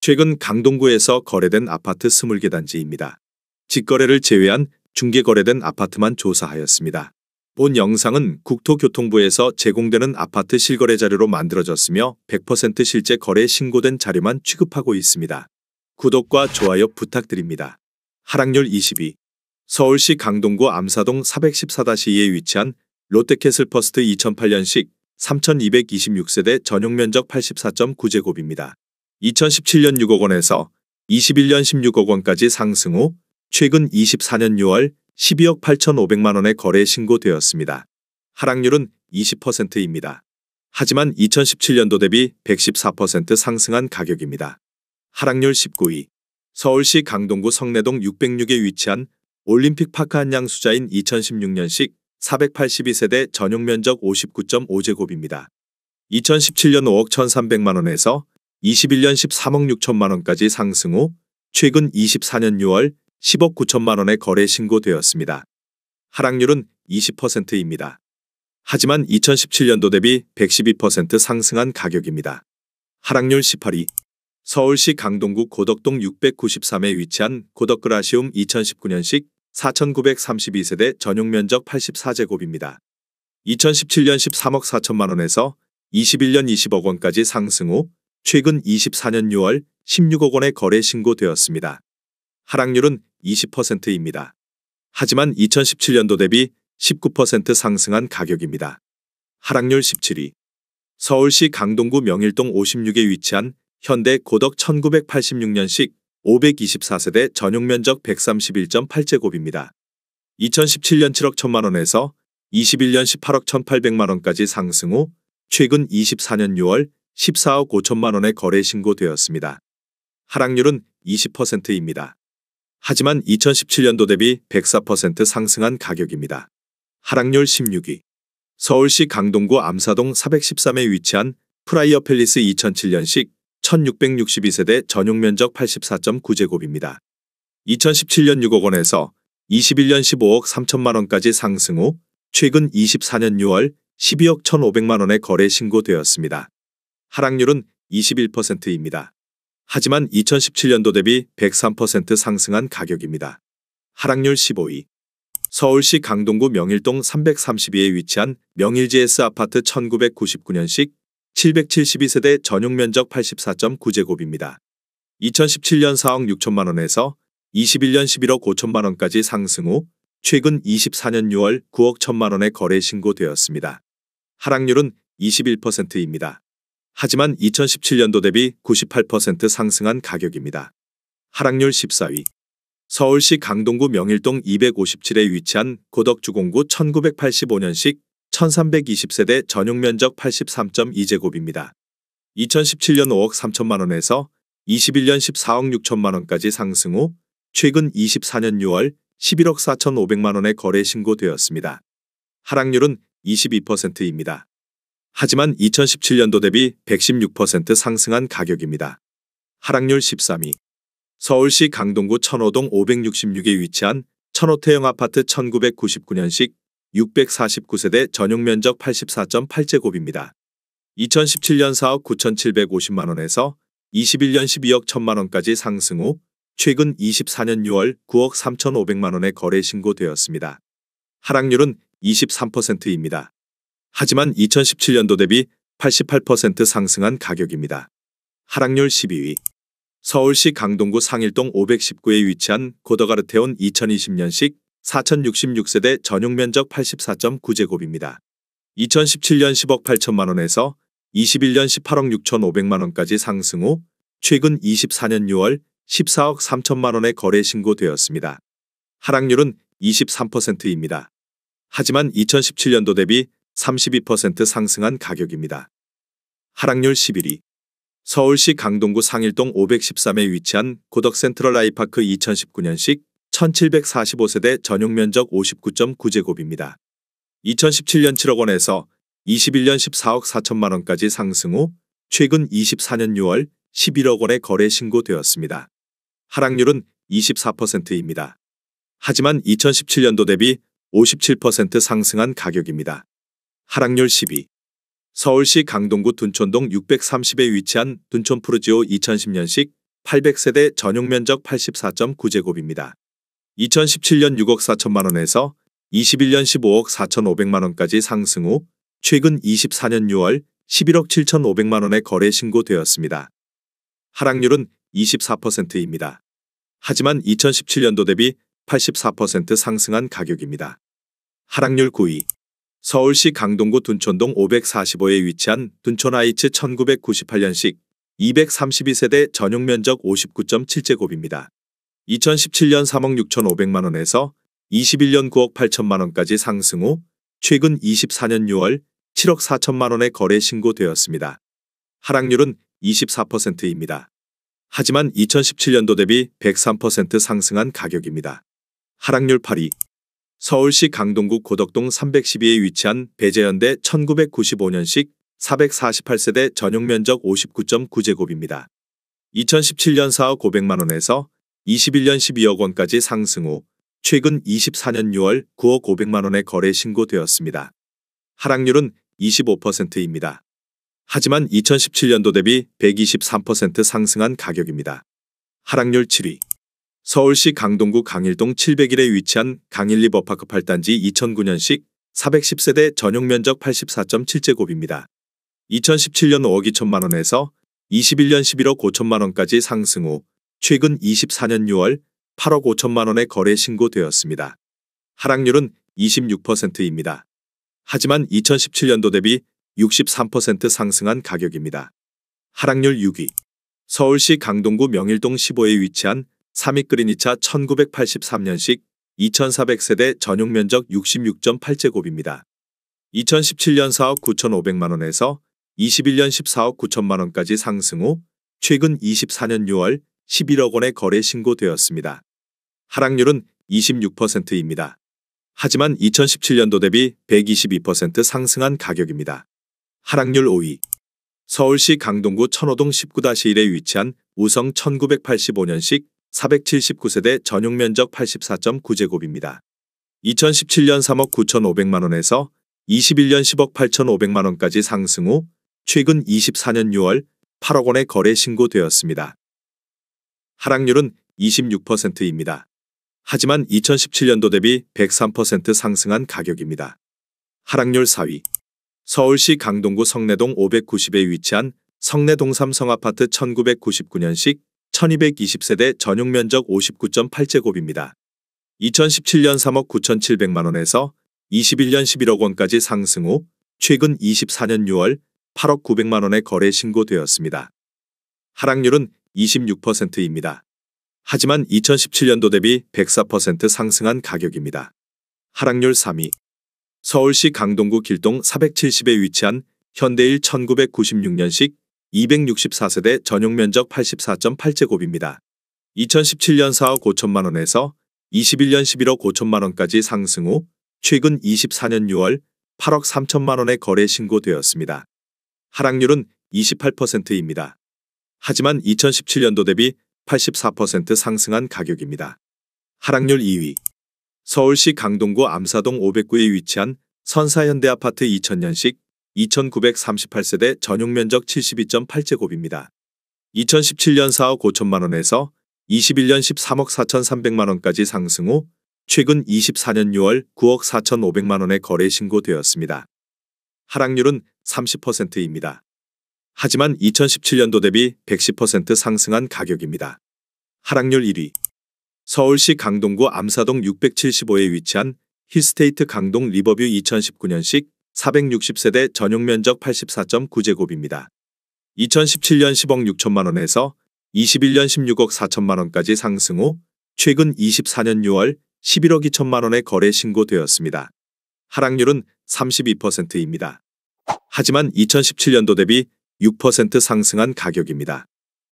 최근 강동구에서 거래된 아파트 20개 단지입니다. 직거래를 제외한 중개 거래된 아파트만 조사하였습니다. 본 영상은 국토교통부에서 제공되는 아파트 실거래 자료로 만들어졌으며 100% 실제 거래 신고된 자료만 취급하고 있습니다. 구독과 좋아요 부탁드립니다. 하락률 22. 서울시 강동구 암사동 414-2에 위치한 롯데캐슬퍼스트 2008년식 3226세대 전용면적 84.9제곱입니다. 2017년 6억 원에서 21년 16억 원까지 상승 후 최근 24년 6월 12억 8,500만 원에 거래 신고되었습니다. 하락률은 20%입니다. 하지만 2017년도 대비 114% 상승한 가격입니다. 하락률 19위. 서울시 강동구 성내동 606에 위치한 올림픽파크 한양수자인 2016년식 482세대 전용면적 59.5제곱입니다. 2017년 5억 1,300만 원에서 21년 13억 6천만 원까지 상승 후 최근 24년 6월 10억 9천만 원에 거래 신고되었습니다. 하락률은 20%입니다. 하지만 2017년도 대비 112% 상승한 가격입니다. 하락률 18위. 서울시 강동구 고덕동 693에 위치한 고덕그라시움 2019년식 4,932세대 전용면적 84제곱입니다. 2017년 13억 4천만 원에서 21년 20억 원까지 상승 후 최근 24년 6월 16억 원에 거래 신고되었습니다. 하락률은 20%입니다. 하지만 2017년도 대비 19% 상승한 가격입니다. 하락률 17위. 서울시 강동구 명일동 56에 위치한 현대 고덕 1986년식 524세대 전용면적 131.8제곱입니다. 2017년 7억 1천만 원에서 21년 18억 1,800만 원까지 상승 후 최근 24년 6월 14억 5천만 원에 거래 신고되었습니다. 하락률은 20%입니다. 하지만 2017년도 대비 104% 상승한 가격입니다. 하락률 16위. 서울시 강동구 암사동 413에 위치한 프라이어 팰리스 2007년식 1662세대 전용면적 84.9제곱입니다. 2017년 6억 원에서 21년 15억 3천만 원까지 상승 후 최근 24년 6월 12억 1,500만 원에 거래 신고되었습니다. 하락률은 21%입니다. 하지만 2017년도 대비 103% 상승한 가격입니다. 하락률 15위. 서울시 강동구 명일동 332에 위치한 명일GS 아파트 1999년식 772세대 전용면적 84.9제곱입니다. 2017년 4억 6천만 원에서 21년 11억 5천만 원까지 상승 후 최근 24년 6월 9억 1천만 원에 거래 신고되었습니다. 하락률은 21%입니다. 하지만 2017년도 대비 98% 상승한 가격입니다. 하락률 14위. 서울시 강동구 명일동 257에 위치한 고덕주공구 1985년식 1320세대 전용면적 83.2제곱입니다. 2017년 5억 3천만 원에서 21년 14억 6천만 원까지 상승 후 최근 24년 6월 11억 4,500만 원에 거래 신고되었습니다. 하락률은 22%입니다. 하지만 2017년도 대비 116% 상승한 가격입니다. 하락률 13위. 서울시 강동구 천호동 566에 위치한 천호태형 아파트 1999년식 649세대 전용면적 84.8제곱입니다. 2017년 4억 9,750만 원에서 21년 12억 1천만 원까지 상승 후 최근 24년 6월 9억 3,500만 원에 거래 신고되었습니다. 하락률은 23%입니다. 하지만 2017년도 대비 88% 상승한 가격입니다. 하락률 12위. 서울시 강동구 상일동 519에 위치한 고덕아르테온 2020년식 4,066세대 전용면적 84.9제곱입니다. 2017년 10억 8천만 원에서 21년 18억 6,500만 원까지 상승 후 최근 24년 6월 14억 3천만 원에 거래 신고되었습니다. 하락률은 23%입니다. 하지만 2017년도 대비 32% 상승한 가격입니다. 하락률 11위. 서울시 강동구 상일동 513에 위치한 고덕 센트럴 아이파크 2019년식 1745세대 전용면적 59.9제곱입니다. 2017년 7억 원에서 21년 14억 4천만 원까지 상승 후 최근 24년 6월 11억 원에 거래 신고되었습니다. 하락률은 24%입니다. 하지만 2017년도 대비 57% 상승한 가격입니다. 하락률 10위. 서울시 강동구 둔촌동 630에 위치한 둔촌푸르지오 2010년식 800세대 전용 면적 84.9제곱입니다. 2017년 6억 4천만 원에서 21년 15억 4,500만 원까지 상승 후 최근 24년 6월 11억 7,500만 원에 거래 신고되었습니다. 하락률은 24%입니다. 하지만 2017년도 대비 84% 상승한 가격입니다. 하락률 9위. 서울시 강동구 둔촌동 545에 위치한 둔촌하이츠 1998년식 232세대 전용 면적 59.7제곱입니다. 2017년 3억 6,500만 원에서 21년 9억 8천만 원까지 상승 후 최근 24년 6월 7억 4천만 원에 거래 신고되었습니다. 하락률은 24%입니다. 하지만 2017년도 대비 103% 상승한 가격입니다. 하락률 8위. 서울시 강동구 고덕동 312에 위치한 배재현대 1995년식 448세대 전용 면적 59.9제곱입니다. 2017년 4억 500만 원에서 21년 12억 원까지 상승 후 최근 24년 6월 9억 500만 원에 거래 신고되었습니다. 하락률은 25%입니다. 하지만 2017년도 대비 123% 상승한 가격입니다. 하락률 7위. 서울시 강동구 강일동 701에 위치한 강일리버파크 8단지 2009년식 410세대 전용 면적 84.7제곱입니다. 2017년 5억 2천만 원에서 21년 11억 5천만 원까지 상승 후 최근 24년 6월 8억 5천만 원에 거래 신고되었습니다. 하락률은 26%입니다. 하지만 2017년도 대비 63% 상승한 가격입니다. 하락률 6위. 서울시 강동구 명일동 15에 위치한 삼익그린이차 1983년식 2400세대 전용 면적 66.8제곱입니다. 2017년 4억 9,500만 원에서 21년 14억 9천만 원까지 상승 후 최근 24년 6월 11억 원에 거래 신고되었습니다. 하락률은 26%입니다. 하지만 2017년도 대비 122% 상승한 가격입니다. 하락률 5위. 서울시 강동구 천호동 19-1에 위치한 우성 1985년식 479세대 전용 면적 84.9제곱입니다. 2017년 3억 9,500만 원에서 21년 10억 8,500만 원까지 상승 후 최근 24년 6월 8억 원에 거래 신고되었습니다. 하락률은 26%입니다. 하지만 2017년도 대비 103% 상승한 가격입니다. 하락률 4위. 서울시 강동구 성내동 590에 위치한 성내동 삼성아파트 1999년식 1220세대 전용 면적 59.8제곱입니다. 2017년 3억 9,700만 원에서 21년 11억 원까지 상승 후 최근 24년 6월 8억 900만 원에 거래 신고되었습니다. 하락률은 26%입니다. 하지만 2017년도 대비 104% 상승한 가격입니다. 하락률 3위. 서울시 강동구 길동 470에 위치한 현대일 1996년식 264세대 전용 면적 84.8제곱입니다. 2017년 4억 5천만 원에서 21년 11억 5천만 원까지 상승 후 최근 24년 6월 8억 3천만 원에 거래 신고되었습니다. 하락률은 28%입니다. 하지만 2017년도 대비 84% 상승한 가격입니다. 하락률 2위. 서울시 강동구 암사동 509에 위치한 선사현대아파트 2000년식 2938세대 전용 면적 72.8제곱입니다. 2017년 4억 5천만 원에서 21년 13억 4,300만 원까지 상승 후 최근 24년 6월 9억 4,500만 원에 거래 신고되었습니다. 하락률은 30%입니다. 하지만 2017년도 대비 110% 상승한 가격입니다. 하락률 1위. 서울시 강동구 암사동 675에 위치한 힐스테이트 강동 리버뷰 2019년식 460세대 전용 면적 84.9제곱입니다. 2017년 10억 6천만 원에서 21년 16억 4천만 원까지 상승 후 최근 24년 6월 11억 2천만 원에 거래 신고되었습니다. 하락률은 32%입니다. 하지만 2017년도 대비 6% 상승한 가격입니다.